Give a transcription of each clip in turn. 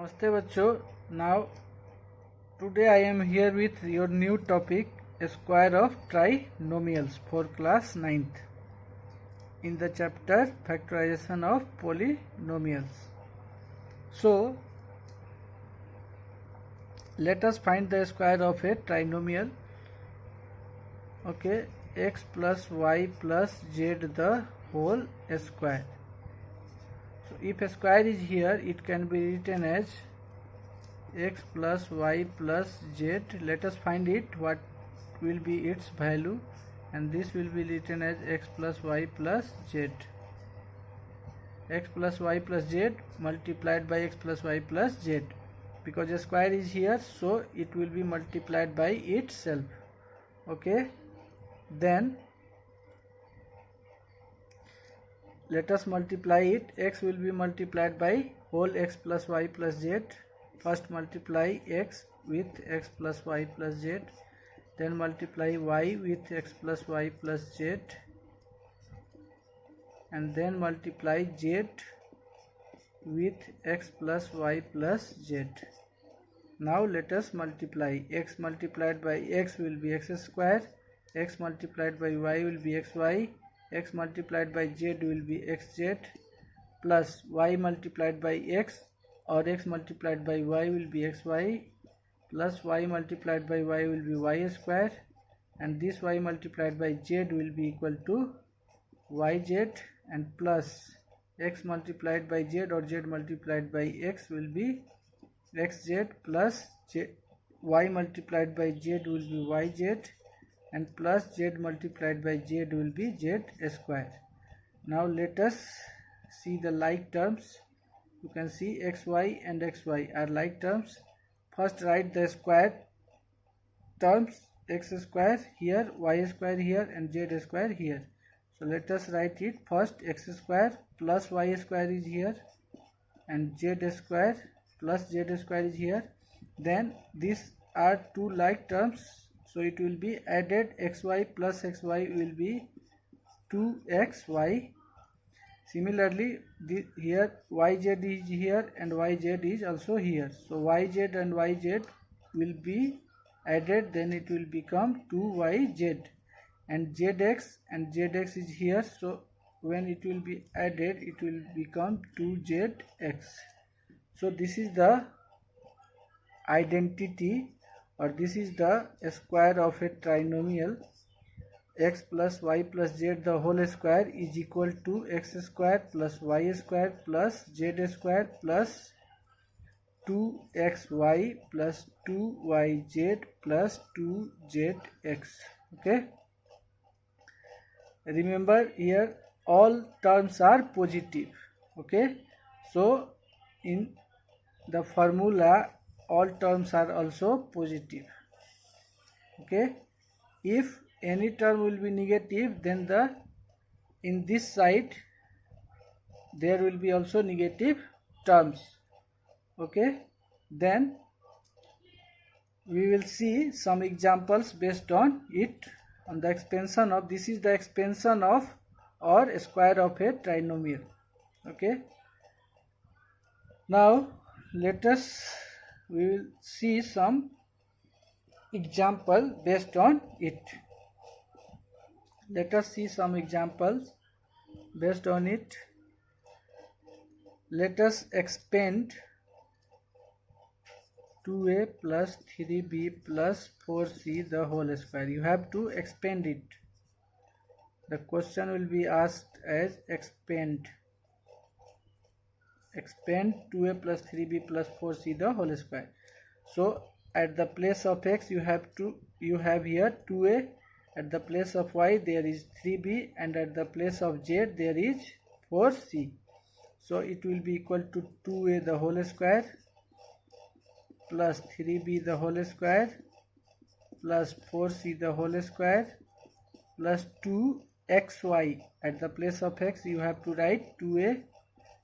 Namaste bachcho. Now today I am here with your new topic, square of trinomials for class 9th in the chapter factorization of polynomials. So let us find the square of a trinomial. Okay, x plus y plus z the whole square. So if a square is here, it can be written as x plus y plus z. Let us find it, what will be its value, and this will be written as x plus y plus z. X plus y plus z multiplied by x plus y plus z, because a square is here, so it will be multiplied by itself. Okay, then let us multiply it. X will be multiplied by whole x plus y plus z. First multiply x with x plus y plus z, then multiply y with x plus y plus z, and then multiply z with x plus y plus z. Now let us multiply. X multiplied by x will be x square, x multiplied by y will be xy, x multiplied by z will be xz, plus y multiplied by x or x multiplied by y will be xy, plus y multiplied by y will be y square, and this y multiplied by z will be equal to yz, and plus x multiplied by z or z multiplied by x will be xz, plus y multiplied by z will be yz, and plus z multiplied by z will be z square. Now let us see the like terms. You can see xy and xy are like terms. First write the square terms, x square here, y square here, and z square here. So let us write it. First x square plus y square is here, and z square plus z square is here. Then these are two like terms, so it will be added. Xy plus xy will be 2xy. Similarly, here yz is here and yz is also here. So yz and yz will be added, then it will become 2yz. And zx and zx is here, so when it will be added, it will become 2zx. So this is the identity, or this is the square of a trinomial. X plus y plus z the whole square is equal to x square plus y square plus z square plus 2xy plus 2yz plus 2zx. Okay, remember here all terms are positive. Okay, so in the formula all terms are also positive. Okay, if any term will be negative, then in this side there will be also negative terms. Okay, then we will see some examples based on it, on the expansion of. This is the expansion of or square of a trinomial. Okay, now we will see some example based on it. Let us see some examples based on it. Let us expand 2a plus 3b plus 4c the whole square. You have to expand it. The question will be asked as expand 2a plus 3b plus 4c the whole square. So at the place of x you have here 2a, at the place of y there is 3b, and at the place of z there is 4c. So it will be equal to 2a the whole square plus 3b the whole square plus 4c the whole square plus 2xy. At the place of x you have to write 2a,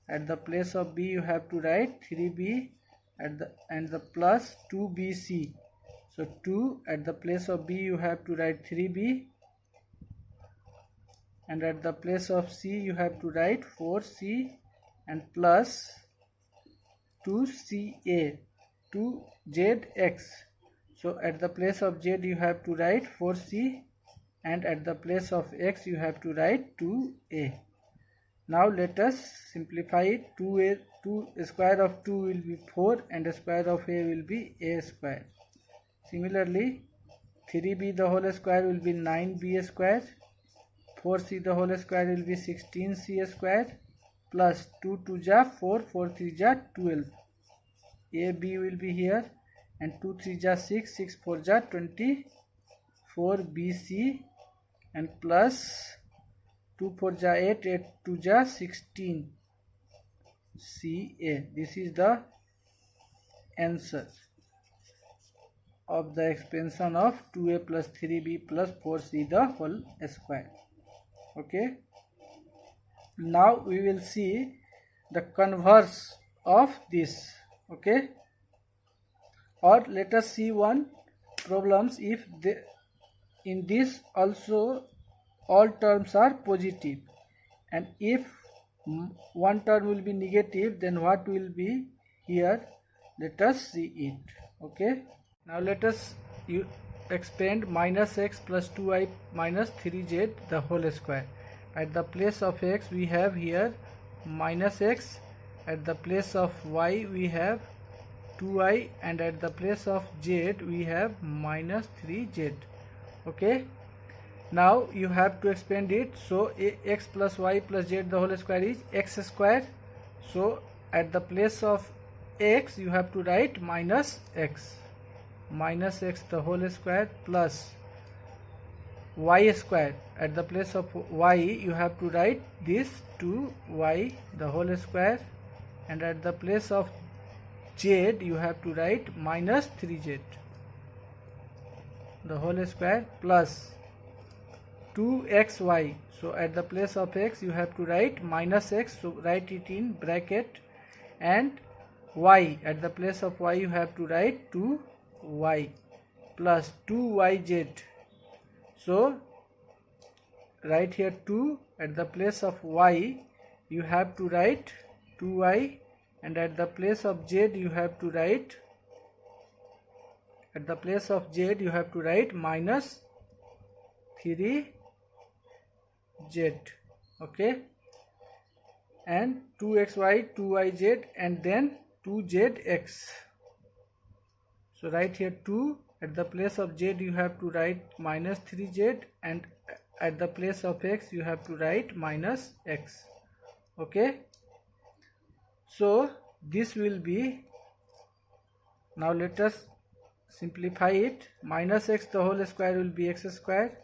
at the place of b you have to write 3b, and the plus 2bc. So 2 at the place of b you have to write 3b, and at the place of c you have to write 4c, and plus to CA to ZX. So at the place of Z you have to write 4C, and at the place of X you have to write 2A. Now let us simplify it. 2 square of 2 will be 4 and the square of A will be A square. Similarly 3B the whole square will be 9B square. 4C the whole square will be 16C square, plus 2 2 ja 4, 4 3 ja 12. AB will be here, and 2 3 ja 6, 6 4 ja 24 BC, and plus 2 4 ja 8, 8 2 ja 16 CA. This is the answer of the expansion of 2A plus 3B plus 4C the whole square. Okay, now we will see the converse of this. Okay, or let us see one problems if in this also all terms are positive, and if one term will be negative, then what will be here? Let us see it. Okay, now let us expand minus x plus 2y minus 3z the whole square. At the place of x we have here minus x, at the place of y we have 2y, and at the place of z we have minus 3z. Okay, now you have to expand it. So x plus y plus z the whole square is x square. So at the place of x you have to write minus x the whole square plus y square. At the place of y you have to write this 2y the whole square, and at the place of z you have to write minus 3z the whole square plus 2xy. So at the place of x you have to write minus x, so write it in bracket, and y, at the place of y you have to write 2y plus 2yz. So write here 2, at the place of y you have to write 2y, and at the place of z you have to write minus 3z. Okay, and 2xy 2yz and then 2zx. So write here 2, at the place of z you have to write minus 3z, and at the place of x you have to write minus x. Okay, so this will be, now let us simplify it. Minus x the whole square will be x square,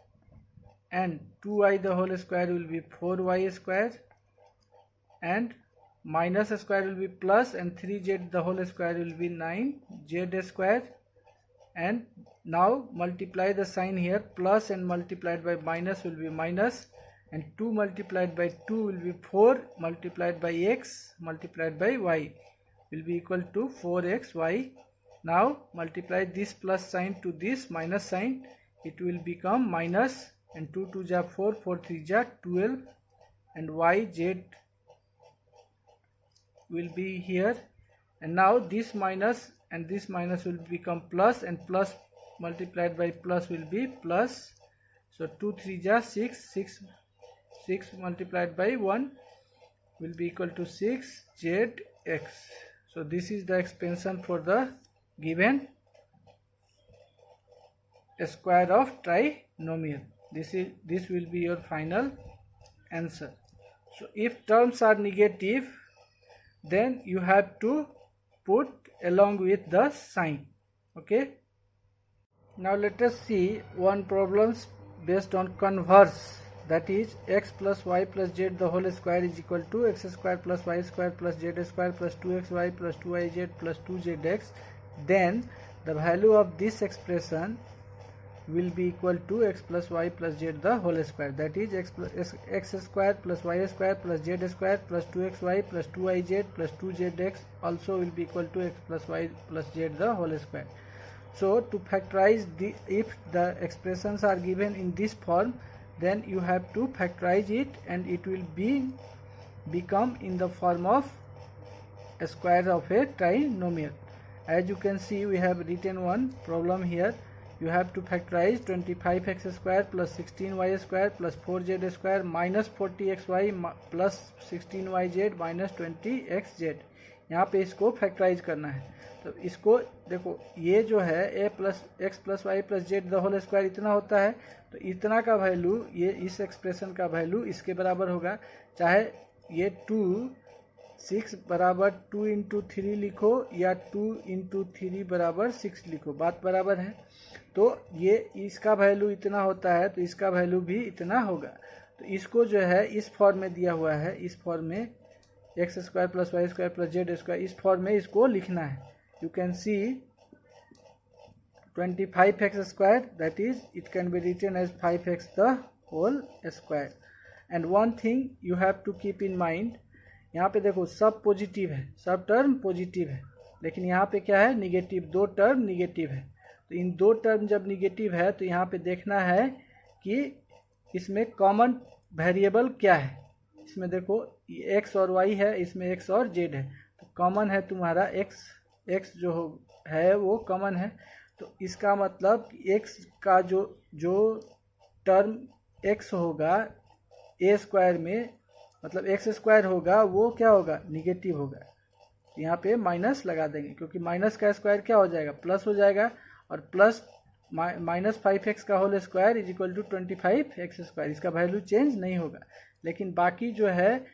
and 2y the whole square will be 4y square, and minus square will be plus, and 3z the whole square will be 9z square. And now multiply the sign here, plus and multiplied by minus will be minus, and 2 multiplied by 2 will be 4 multiplied by x multiplied by y will be equal to 4xy. Now multiply this plus sign to this minus sign, it will become minus, and 2 2 ja 4, 4 3 ja 12, and yz will be here, and now this minus and this minus will become plus, and plus multiplied by plus will be plus. So 2 3 ja 6, 6 multiplied by 1 will be equal to 6zx. So this is the expansion for the given square of trinomial. This will be your final answer. So if terms are negative, then you have to put along with the sign. Okay, now let us see one problems based on converse, that is x plus y plus z the whole square is equal to x square plus y square plus z square plus 2xy plus 2yz plus 2zx. Then the value of this expression will be equal to x plus y plus z the whole square, that is x square plus y square plus z square plus 2xy plus 2yz plus 2zx also will be equal to x plus y plus z the whole square. So to factorize if the expressions are given in this form, then you have to factorize it, and it will become in the form of square of a trinomial. As you can see, we have written one problem here. You have to factorize 25x square plus 16y square plus 4z square minus 40xy plus 16yz minus 20xz. यहाँ पे इसको factorise करना है. तो इसको देखो, ये जो है a plus x plus y plus z the whole square इतना होता है. तो इतना का वैल्यू, ये इस एक्सप्रेशन का वैल्यू इसके बराबर होगा. चाहे ये 6 बराबर 2 इंटू 3 लिखो या 2 इंटू 3 बराबर 6 लिखो, बात बराबर है. तो ये इसका वैल्यू इतना होता है तो इसका वैल्यू भी इतना होगा. तो इसको जो है इस फॉर्म में दिया हुआ है, इस फॉर्म में x square plus y square plus z square, इस फॉर्म में इसको लिखना है. You can see 25x square, that is it can be written as 5x the whole square. And one thing you have to keep in mind, यहाँ पे देखो सब positive है, सब टर्म पॉजिटिव है, लेकिन यहाँ पे क्या है, निगेटिव. दो टर्म निगेटिव है. तो इन दो टर्म जब निगेटिव है तो यहाँ पे देखना है कि इसमें कॉमन वेरिएबल क्या है. इसमें देखो x और y है, इसमें x और z है. तो कॉमन है तुम्हारा x जो है वो कॉमन है. तो इसका मतलब x का जो टर्म x होगा a स्क्वायर में, मतलब एक्स स्क्वायर होगा, वो क्या होगा, निगेटिव होगा. यहाँ पे माइनस लगा देंगे क्योंकि माइनस का स्क्वायर क्या हो जाएगा, प्लस हो जाएगा. और प्लस माइनस 5x का whole square is equal to 25x square. इसका वैल्यू चेंज नहीं होगा. लेकिन बाकी जो है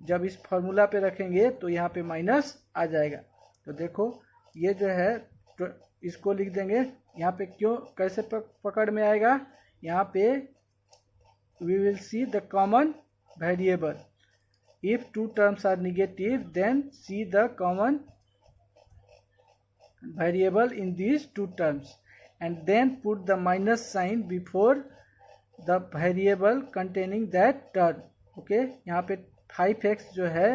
जब इस फॉर्मूला पे रखेंगे तो यहाँ पे माइनस आ जाएगा. तो देखो ये जो है तो इसको लिख देंगे. यहाँ पे क्यों, कैसे पकड़ में आएगा, यहाँ पे we will see the common variable. If two terms are negative, then see the common variable in these two terms and then put the minus sign before the variable containing that term. Okay, यहाँ पे 5x जो है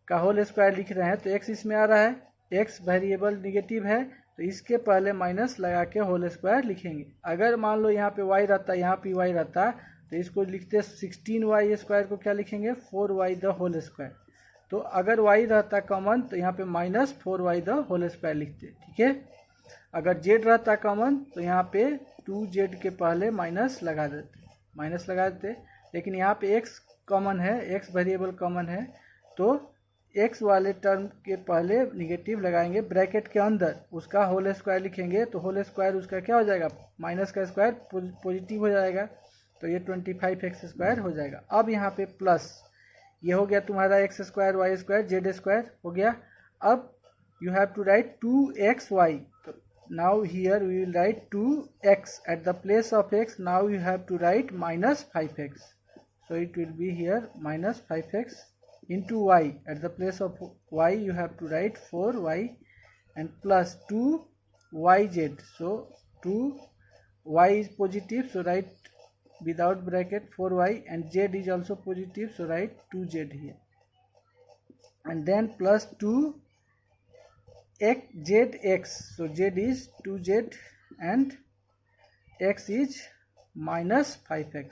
का whole square लिख रहे हैं तो x इसमें आ रहा है, x वेरिएबल निगेटिव है तो इसके पहले माइनस लगा के होल स्क्वायर लिखेंगे. अगर मान लो यहाँ पे y रहता, यहाँ पे y रहता, तो इसको लिखते 16y स्क्वायर को क्या लिखेंगे, 4y द होल स्क्वायर. तो अगर y रहता कॉमन तो यहाँ पे minus 4y the whole square लिखते. ठीक है. अगर z रहता कॉमन तो यहाँ पे 2z के पहले माइनस लगा देते. लेकिन यहाँ पे x कॉमन है, x वेरिएबल कॉमन है, तो x वाले टर्म के पहले निगेटिव लगाएंगे, ब्रैकेट के अंदर उसका होल स्क्वायर लिखेंगे. तो होल स्क्वायर उसका क्या हो जाएगा, माइनस का स्क्वायर पॉजिटिव हो जाएगा. तो ये 25x स्क्वायर हो जाएगा. अब यहाँ पे प्लस, ये हो गया तुम्हारा x square y square z square हो गया. अब you have to write 2xy. तो now here we will write 2x at the place of x. Now you have to write minus 5x. So it will be here minus 5x into y. At the place of y you have to write 4y and plus 2yz. So 2y is positive, so write without bracket 4y, and z is also positive, so write 2z here, and then plus 2zx. So z is 2z and x is minus 5x,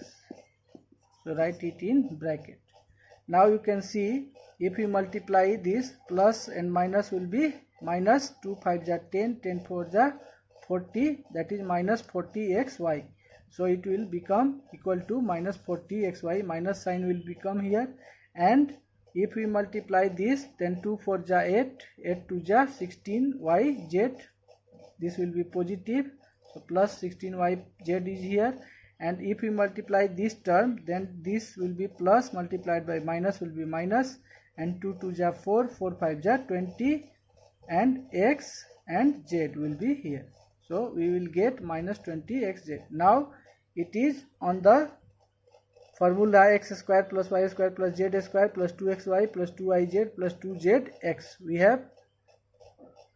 so write it in bracket. Now you can see if we multiply this, plus and minus will be minus. 2 5 ja 10, 10 4 ja 40, that is minus 40xy. So it will become equal to minus 40xy. Minus sign will become here, and if we multiply this, then 2 4 ja 8, 8 2 ja 16yz. This will be positive, so plus 16yz is here. And if we multiply this term, then this will be plus multiplied by minus will be minus, and 2 2 ja 4, 4 5 ja 20, and x and z will be here. So we will get minus 20xz. Now it is on the formula x square plus y square plus z square plus 2xy plus 2yz plus 2zx. We have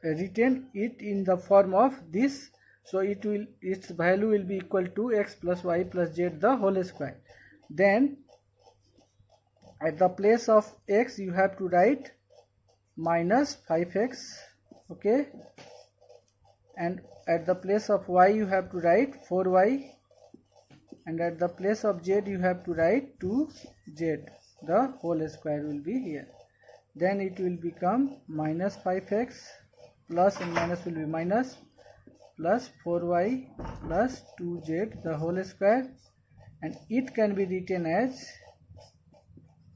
written it in the form of this. So its value will be equal to x plus y plus z the whole square. Then at the place of x you have to write minus 5x. Okay, and at the place of y you have to write 4y, and at the place of z you have to write 2z. The whole square will be here. then it will become minus 5x, plus and minus will be minus, plus 4y plus 2z the whole square, and it can be written as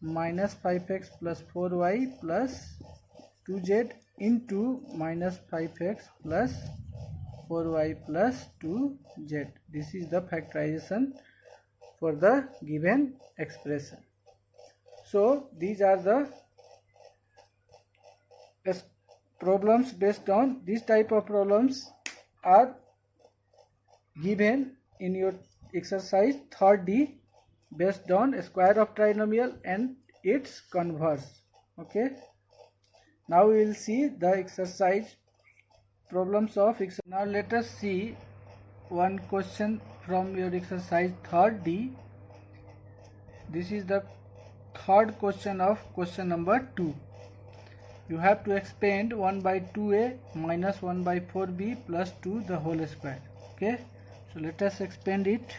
minus 5x plus 4y plus 2z into minus 5x plus 4y plus 2z. This is the factorization for the given expression. So these are the problems based on this type of problems are given in your exercise 3rd based on a square of trinomial and its converse. Okay, now we will see the exercise problems of exercise. Now let us see one question from your exercise 3rd. This is the 3rd question of question number 2. You have to expand 1 by 2a minus 1 by 4b plus 2 the whole square. Okay, so let us expand it.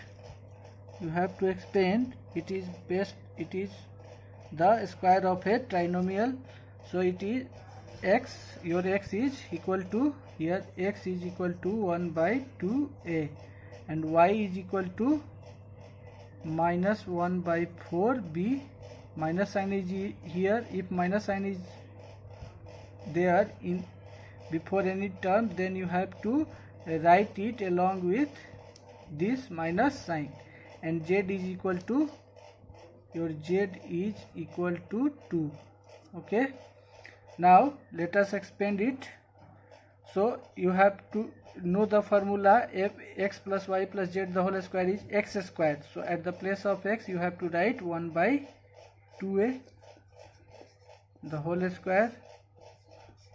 You have to expand, it is the square of a trinomial, so it is x, your x is equal to, here x is equal to 1 by 2a and y is equal to minus 1 by 4b. Minus sign is here. If minus sign is there in before any term, then you have to write it along with this minus sign, and z is equal to, your z is equal to 2. Okay, now let us expand it. So you have to know the formula, f x plus y plus z the whole square is x square. So at the place of x you have to write 1 by 2a the whole square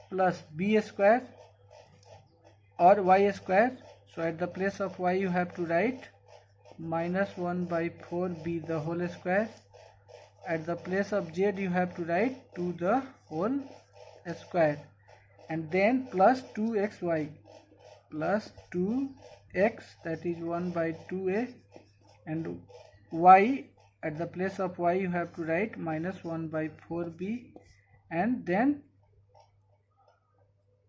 plus b square or y square. So at the place of y you have to write minus 1 by 4b the whole square. At the place of z you have to write 2 the whole square, and then plus 2xy plus 2x, that is 1 by 2a, and y at the place of y you have to write minus 1 by 4b, and then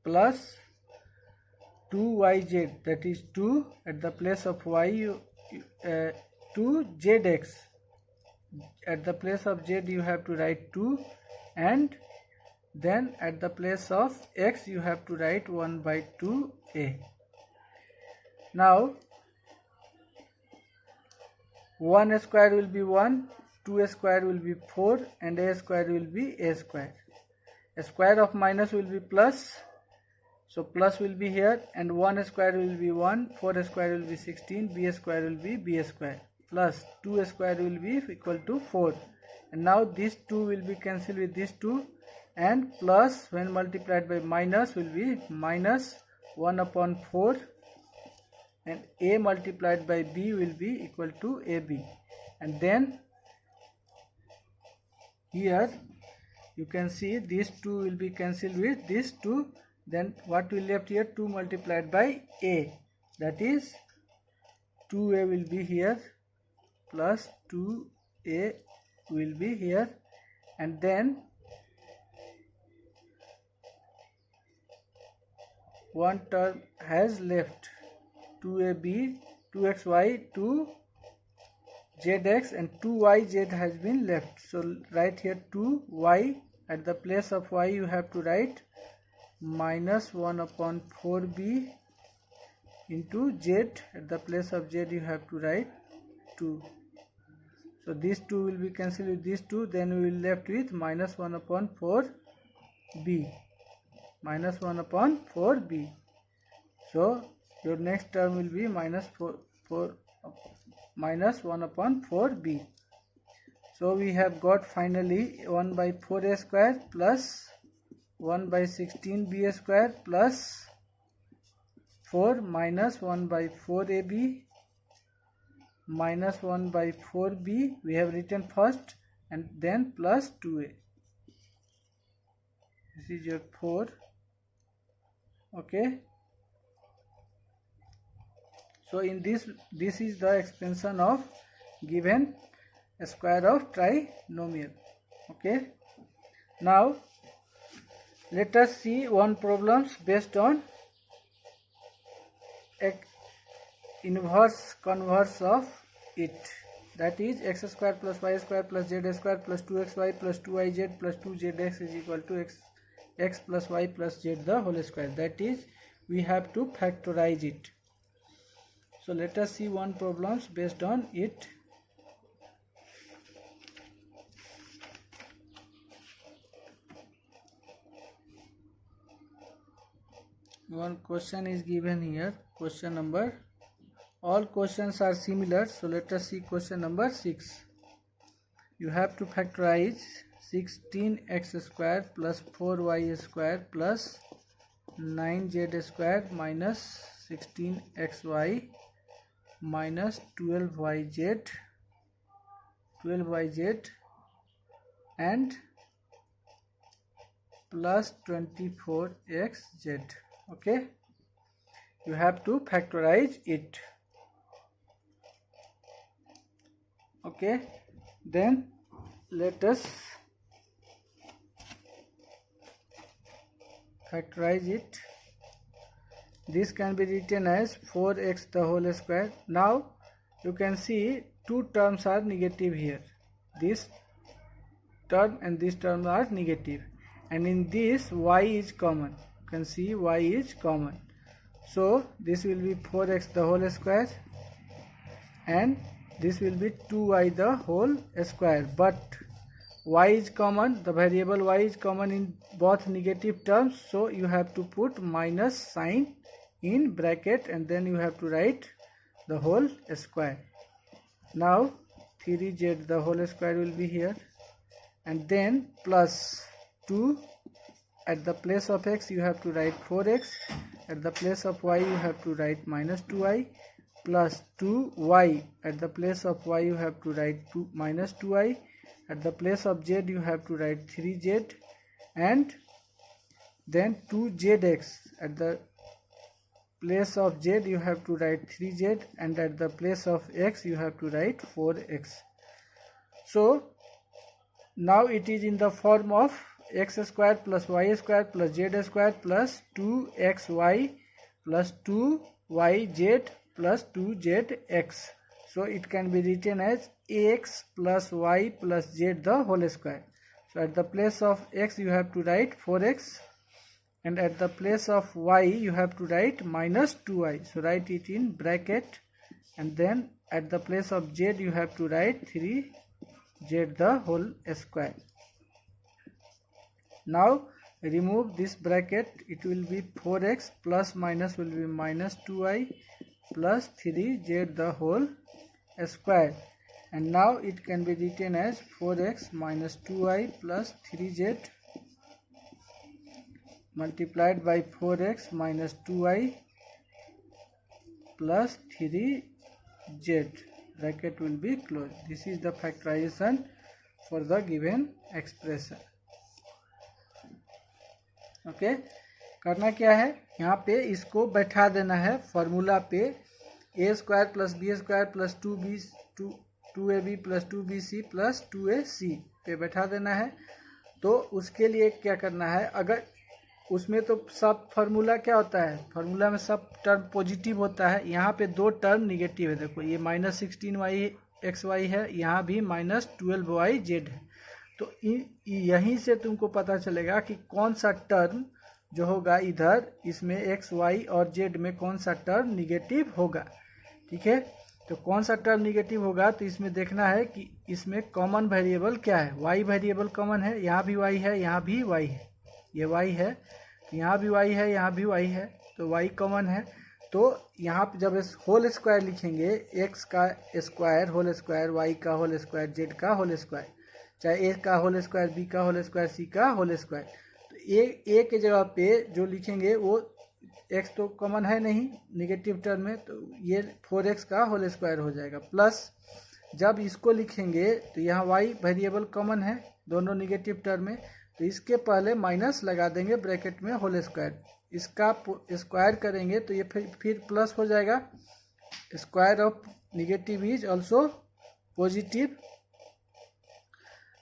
plus 2yz, that is 2 at the place of y 2zx, at the place of z you have to write 2, and then at the place of x you have to write 1 by 2a. Now 1 square will be 1, 2 square will be 4, and a square will be a square. A square of minus will be plus, so plus will be here, and 1 square will be 1, 4 square will be 16, b square will be b square, plus 2 square will be equal to 4. And now this 2 will be cancelled with this 2, and plus when multiplied by minus will be minus 1 upon 4, and a multiplied by b will be equal to ab. And then here you can see this 2 will be cancelled with this 2, then what will left here, 2 multiplied by a, that is 2a will be here plus 2a will be here, and then one term has left, 2ab, 2xy, 2zx, and 2yz has been left. So write here 2y, at the place of y you have to write minus 1 upon 4b into z, at the place of z you have to write 2. So this 2 will be cancelled with this 2, then we will left with minus 1 upon 4b, minus 1 upon 4b. So your next term will be minus 1 upon 4b. So we have got finally 1 by 4a square plus 1 by 16b square plus 4 minus 1 by 4ab minus 1 by 4b we have written first, and then plus 2a. This is your 4. Okay, so in this is the expansion of given square of trinomial. Okay, now Let us see one problems based on inverse converse of it, that is x square plus y square plus z square plus 2xy plus 2yz plus 2zx is equal to x plus y plus z the whole square. That is, we have to factorize it. So let us see one problems based on it. One question is given here, question number, all questions are similar, so let us see question number 6. You have to factorize 16x square plus 4y square plus 9z square minus 16xy minus 12yz and plus 24xz. Okay, you have to factorize it. Okay, then let us factorize it. This can be written as 4x the whole square. Now you can see two terms are negative here. This term and this term are negative, and in this y is common. You can see y is common. So this will be 4x the whole square and this will be 2y the whole square. But y is common, the variable y is common in both negative terms, so you have to put minus sign in bracket and then you have to write the whole square. Now 3z the whole square will be here, and then plus 2, at the place of x you have to write 4x, at the place of y you have to write minus 2y, plus 2y, at the place of y you have to write minus 2y, at the place of z you have to write 3z, and then 2zx, at the place of z you have to write 3z, and at the place of x you have to write 4x. So now it is in the form of x square plus y square plus z square plus 2xy plus 2yz plus 2zx. So it can be written as ax plus y plus z the whole square. So at the place of x you have to write 4x, and at the place of y you have to write minus 2y. So write it in bracket, and then at the place of z you have to write 3z the whole square. Now remove this bracket, it will be 4x plus minus will be minus 2y plus 3z the whole square, and now it can be written as 4x minus 2y plus 3z multiplied by 4x minus 2y plus 3z. Bracket will be closed. This is the factorization for the given expression. Okay, करना क्या है, यहाँ पे इसको बैठा देना है formula पे, A square plus B square plus 2ab plus 2bc plus 2ac पे बैठा देना है. तो उसके लिए क्या करना है, अगर उसमें तो सब फार्मूला क्या होता है, फार्मूला में सब टर्म पॉजिटिव होता है, यहाँ पे दो टर्म निगेटिव है. देखो ये माइनस 16xy है, यहाँ भी माइनस 12yz है. तो यहीं से तुमको पता चलेगा कि कौन सा टर्म जो होगा इधर इसमें एक्स वाई और जेड में कौन सा टर्म निगेटिव होगा. ठीक है, तो कौन सा टर्म निगेटिव होगा, तो इसमें देखना है कि इसमें कॉमन वेरिएबल क्या है. वाई वेरिएबल कॉमन है, यहाँ भी वाई है, यहाँ भी वाई है, ये वाई है, यहाँ भी वाई है, यहाँ भी वाई है, तो वाई कॉमन है. तो यहाँ पे जब होल स्क्वायर लिखेंगे, एक्स का स्क्वायर होल स्क्वायर, वाई का होल स्क्वायर, जेड का होल स्क्वायर, चाहे ए का होल स्क्वायर, बी का होल स्क्वायर, सी का होल स्क्वायर, तो ए के जगह पे जो लिखेंगे वो एक्स तो कॉमन है नहीं निगेटिव टर्म में, तो ये 4x का होल स्क्वायर हो जाएगा. प्लस जब इसको लिखेंगे तो यहाँ y वेरिएबल कॉमन है दोनों निगेटिव टर्म में, तो इसके पहले माइनस लगा देंगे ब्रैकेट में होल स्क्वायर, इसका स्क्वायर करेंगे तो ये फिर प्लस हो जाएगा. Square of negative is also positive,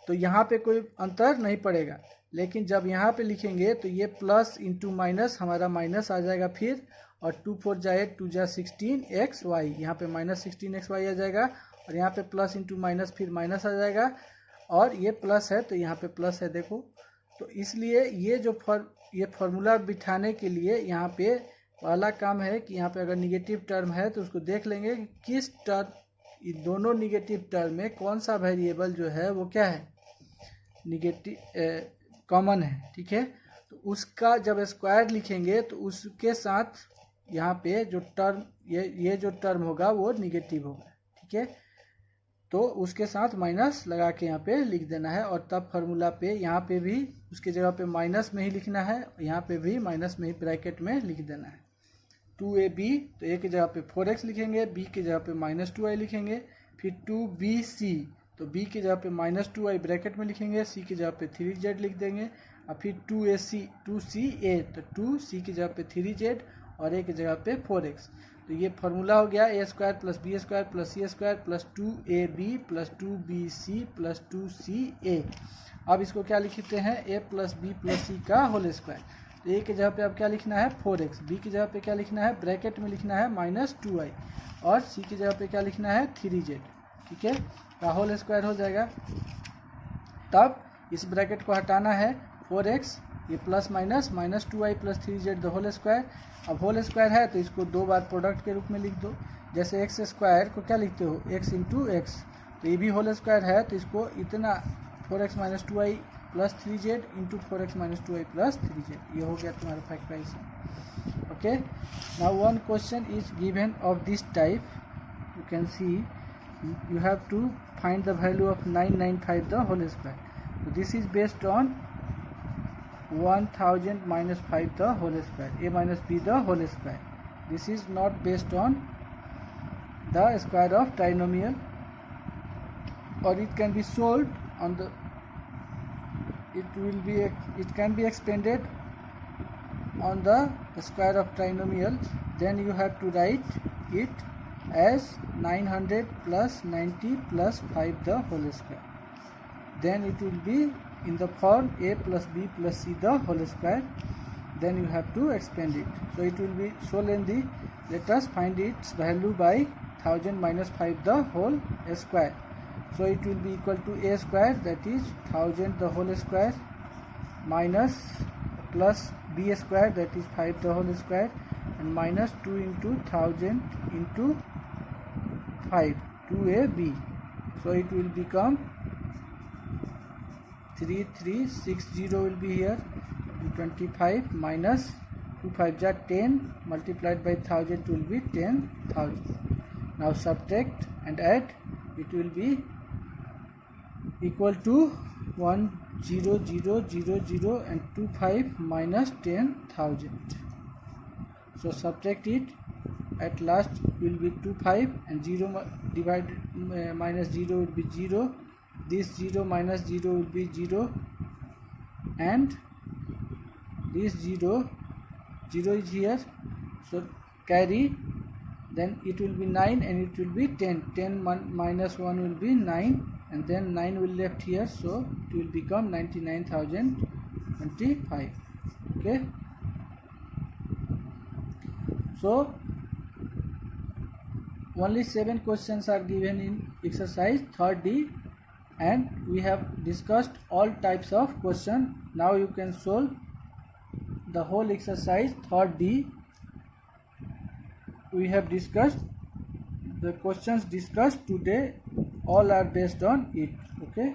तो यहाँ पे कोई अंतर नहीं पड़ेगा. लेकिन जब यहाँ पे लिखेंगे तो ये प्लस इंटू माइनस हमारा माइनस आ जाएगा फिर, और 2 4 जा 8 2 जा 16xy, यहाँ पे माइनस 16xy आ जाएगा, और यहाँ पे प्लस इंटू माइनस फिर माइनस आ जाएगा, और ये प्लस है तो यहाँ पे प्लस है देखो। तो इसलिए ये जो ये फॉर्मूला बिठाने के लिए यहाँ पे पहला काम है कि यहाँ पे अगर निगेटिव टर्म है तो उसको देख लेंगे कि किस टर्म, दोनों निगेटिव टर्म में कौन सा वेरिएबल जो है वो क्या है, निगेटिव कॉमन है, ठीक है। तो उसका जब स्क्वायर लिखेंगे तो उसके साथ यहाँ पे जो टर्म ये जो टर्म होगा वो निगेटिव होगा, ठीक है। तो उसके साथ माइनस लगा के यहाँ पे लिख देना है, और तब फार्मूला पे यहाँ पे भी उसके जगह पे माइनस में ही लिखना है, यहाँ पे भी माइनस में ही ब्रैकेट में लिख देना है। 2ab, तो a की जगह पे 4x लिखेंगे, b की जगह पे -2i लिखेंगे, फिर 2bc, तो b की जगह पे -2i ब्रैकेट में लिखेंगे, c की जगह पे 3z लिख देंगे, और फिर 2ca, तो 2c की जगह पे 3z और a की जगह पे 4x। तो ये फार्मूला हो गया a square plus B square plus c square plus 2ab plus 2bc plus 2ca। अब इसको क्या लिखते हैं, a plus b plus c का होल स्क्वायर। तो a की जगह पे अब क्या लिखना है 4x, b की जगह पे क्या लिखना है, ब्रैकेट में लिखना है -2i, और c की जगह पे क्या लिखना है 3z, ठीक है, का होल स्क्वायर हो जाएगा। तब इस ब्रैकेट को हटाना है, 4x ये plus minus -2i plus 3z the whole square. अब होल स्क्वायर है तो इसको 2 बार प्रोडक्ट के रूप में लिख दो, जैसे x स्क्वायर को क्या लिखते हो x इंटू एक्स, तो ये भी होल स्क्वायर है तो इसको इतना 4x -2i plus 3z into 4x -2i plus 3z, ये हो गया तुम्हारा factorisation. Okay, now one question is given of this type, you can see you have to find the value of 995 the whole square. So this is based on 1000 minus 5 the whole square, a minus b the whole square. This is not based on the square of trinomial, or it can be solved on the, it can be expanded on the square of trinomial. Then you have to write it as 900 plus 90 plus 5 the whole square. Then it will be in the form a plus b plus c the whole square. Then you have to expand it. So it will be so lengthy. Let us find its value by 1000 minus 5 the whole square. So it will be equal to a square, that is 1000 the whole square, minus plus b square, that is 5 the whole square, and minus 2 into 1000 into 5, 2ab. So it will become 3360 will be here, and 25 minus 2 5 are 10 multiplied by 1000 will be 10,000. Now subtract and add, it will be equal to 10000 and 25 minus 10,000. So subtract it, at last will be 25 and 0 divided minus 0 will be 0, this 0 minus 0 will be 0, and this 0 is here, so carry, then it will be 9 and it will be 10 minus 1 will be 9, and then 9 will left here, so it will become 99,025. Okay, so only 7 questions are given in exercise 3rd D, and we have discussed all types of question. Now you can solve the whole exercise 3rd D. We have discussed the questions discussed today, all are based on it. Okay.